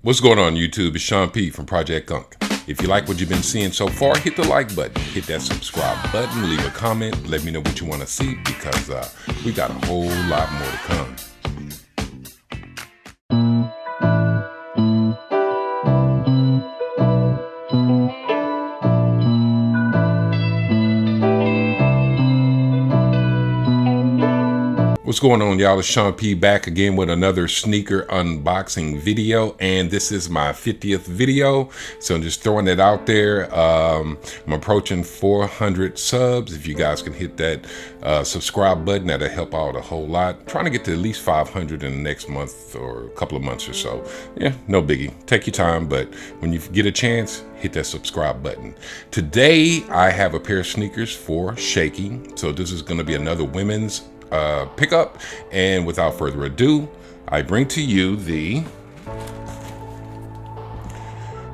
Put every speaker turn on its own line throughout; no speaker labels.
What's going on YouTube? It's Sean P from Project Gunk. If you like what you've been seeing so far, hit the like button, hit that subscribe button, leave a comment, let me know what you want to see because we got a whole lot more to come. What's going on, y'all? It's Sean P back again with another sneaker unboxing video, and this is my 50th video, so I'm just throwing it out there. I'm approaching 400 subs. If you guys can hit that subscribe button, that'll help out a whole lot. I'm trying to get to at least 500 in the next month or a couple of months or so. Yeah, no biggie. Take your time, but when you get a chance, hit that subscribe button. Today, I have a pair of sneakers for Shaky, so this is going to be another women's pickup, and without further ado, I bring to you the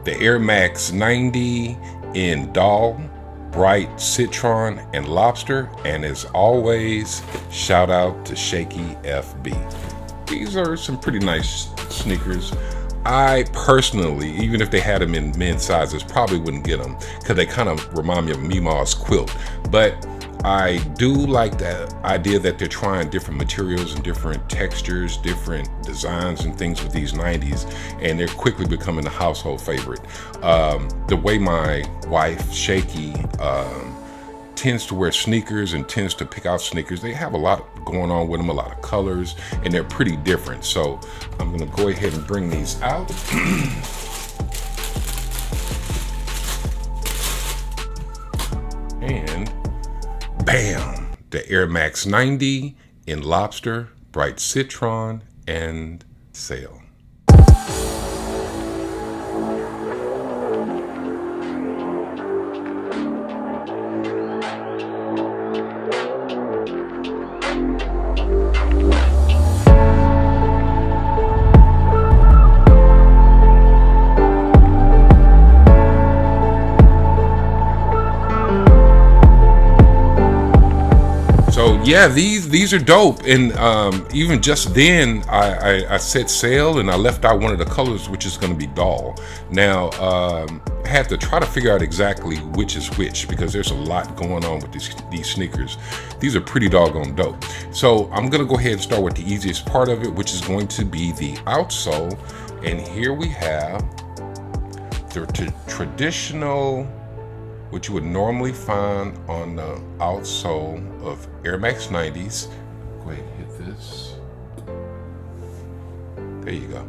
Air Max 90 in Doll, Bright, Citron, and Lobster. And as always, shout out to Shaky FB. These are some pretty nice sneakers. I personally, even if they had them in men's sizes, probably wouldn't get them because they kind of remind me of Mima's quilt. But I do like the idea that they're trying different materials and different textures, different designs and things with these 90s, and they're quickly becoming a household favorite. The way my wife, Shaky, tends to wear sneakers and tends to pick out sneakers, they have a lot going on with them, a lot of colors, and they're pretty different. So I'm gonna go ahead and bring these out. And bam, the Air Max 90 in Lobster, Bright Citron, and Outsole. So yeah, these are dope, and even just then I set sail and I left out one of the colors, which is going to be Doll. Now I had to try to figure out exactly which is which because there's a lot going on with these sneakers. These are pretty doggone dope. So I'm going to go ahead and start with the easiest part of it, which is going to be the outsole. And here we have the traditional, what you would normally find on the outsole of Air Max 90s. Go ahead and hit this. There you go.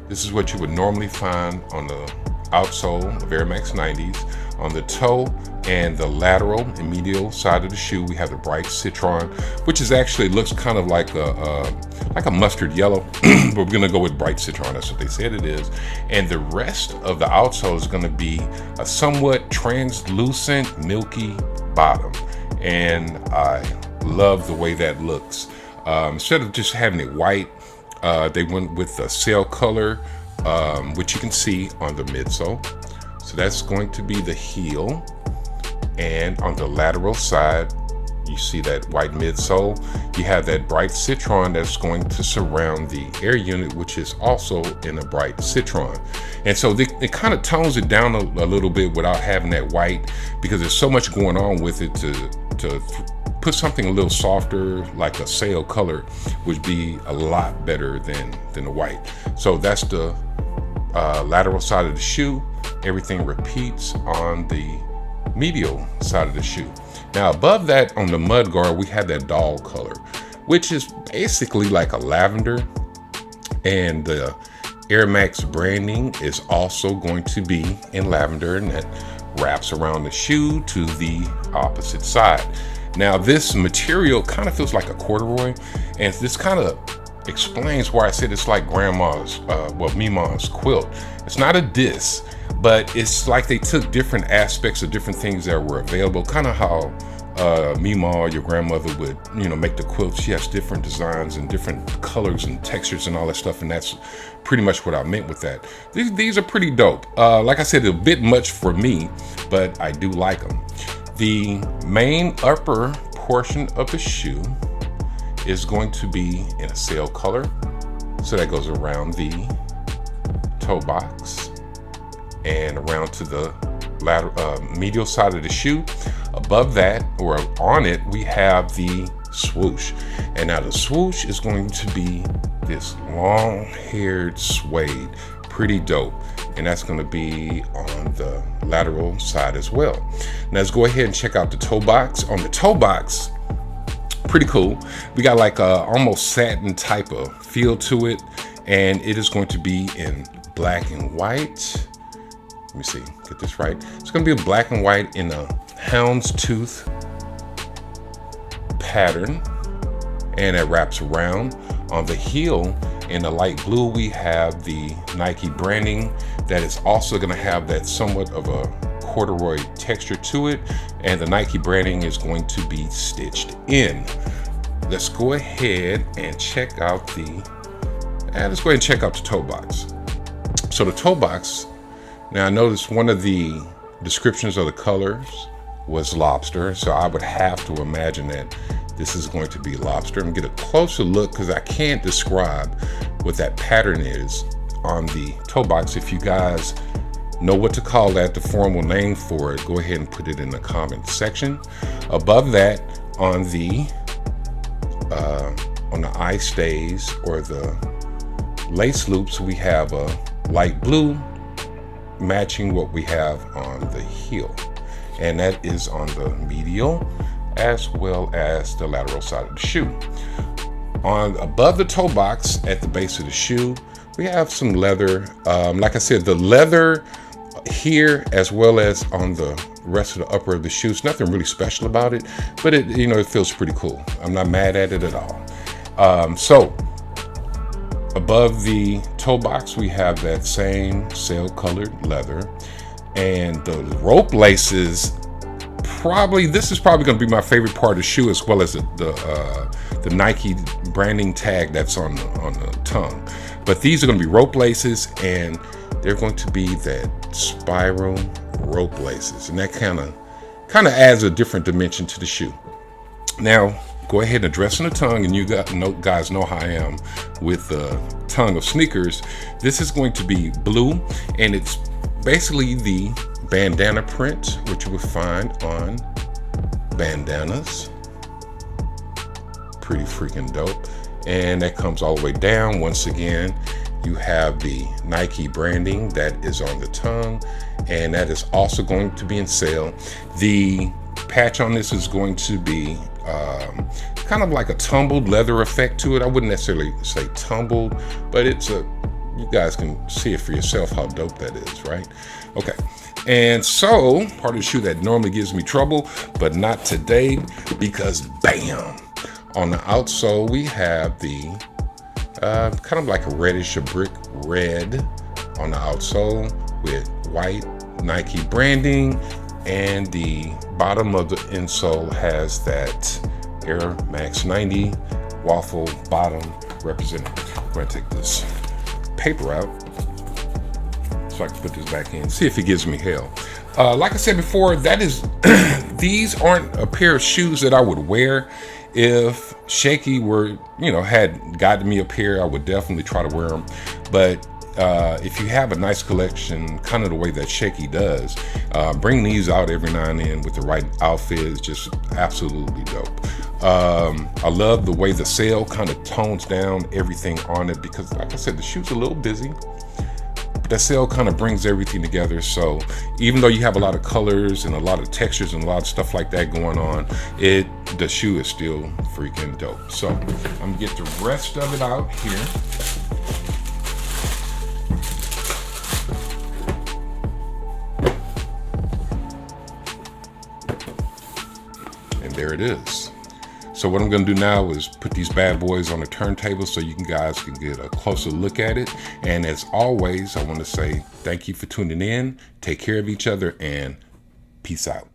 This is what you would normally find on the outsole of Air Max 90s. On the toe and the lateral and medial side of the shoe, we have the Bright Citron, which is actually looks kind of like a mustard yellow, but we're gonna go with Bright Citron. That's what they said it is. And the rest of the outsole is gonna be a somewhat translucent, milky bottom. And I love the way that looks. Instead of just having it white, they went with a sail color, which you can see on the midsole. So that's going to be the heel. And on the lateral side, you see that white midsole. You have that Bright Citron that's going to surround the air unit, which is also in a Bright Citron. And so it kind of tones it down a little bit without having that white, because there's so much going on with it to put something a little softer, like a sail color, would be a lot better than the white. So that's the lateral side of the shoe. Everything repeats on the medial side of the shoe. Now above that, on the mud guard, we have that Doll color, which is basically like a lavender, and the Air Max branding is also going to be in lavender, and that wraps around the shoe to the opposite side. Now this material kind of feels like a corduroy, and this kind of explains why I said it's like grandma's, Mima's quilt. It's not a diss, but it's like they took different aspects of different things that were available, kind of how Mima, your grandmother, would, make the quilts. She has different designs and different colors and textures and all that stuff, and that's pretty much what I meant with that. These are pretty dope. Like I said, a bit much for me, but I do like them. The main upper portion of the shoe is going to be in a sail color, so that goes around the toe box and around to the medial side of the shoe. Above that, or on it, we have the swoosh. And now the swoosh is going to be this long-haired suede, pretty dope. And that's going to be on the lateral side as well. Now let's go ahead and check out the toe box. On the toe box, pretty cool. We got like a almost satin type of feel to it, and it is going to be in black and white. Let me see, get this right. It's going to be a black and white in a houndstooth pattern, and it wraps around. On the heel in the light blue, we have the Nike branding that is also going to have that somewhat of a corduroy texture to it, and the Nike branding is going to be stitched in. Let's go ahead and check out the toe box. So the toe box, now I noticed one of the descriptions of the colors was lobster, so I would have to imagine that this is going to be lobster. I'm gonna get a closer look because I can't describe what that pattern is on the toe box. If you guys know what to call that, the formal name for it, go ahead and put it in the comment section. Above that, on the eye stays or the lace loops, we have a light blue matching what we have on the heel, and that is on the medial as well as the lateral side of the shoe. On above the toe box at the base of the shoe, we have some leather. Like I said, the leather here as well as on the rest of the upper of the shoe, it's nothing really special about it, but it, you know, it feels pretty cool. I'm not mad at it at all. So above the toe box, we have that same sail colored leather, and the rope laces. This is probably going to be my favorite part of the shoe, as well as the Nike branding tag that's on the tongue. But these are going to be rope laces, and they're going to be that spiral rope laces, and that kind of adds a different dimension to the shoe. Now go ahead and addressing the tongue, and you guys know how I am with the tongue of sneakers. This is going to be blue, and it's basically the bandana print, which you will find on bandanas. Pretty freaking dope. And that comes all the way down. Once again, you have the Nike branding that is on the tongue, and that is also going to be in sale. The patch on this is going to be kind of like a tumbled leather effect to it. I wouldn't necessarily say tumbled, but you guys can see it for yourself how dope that is, right? Okay. And so part of the shoe that normally gives me trouble, but not today, because bam, on the outsole we have the kind of like a reddish, a brick red on the outsole with white Nike branding, and the bottom of the insole has that Air Max 90 waffle bottom representing. I'm going to take this paper out so I can put this back in, see if it gives me hell. Like I said before, that is these aren't a pair of shoes that I would wear. If Shaky had gotten me a pair, I would definitely try to wear them. But if you have a nice collection, kind of the way that Shaky does, bring these out every now and then with the right outfit is just absolutely dope. I love the way the sail kind of tones down everything on it, because like I said, the shoe's a little busy. That sail kind of brings everything together. So even though you have a lot of colors and a lot of textures and a lot of stuff like that going on, the shoe is still freaking dope. So I'm gonna get the rest of it out here. And there it is. So what I'm going to do now is put these bad boys on the turntable so you guys can get a closer look at it. And as always, I want to say thank you for tuning in. Take care of each other and peace out.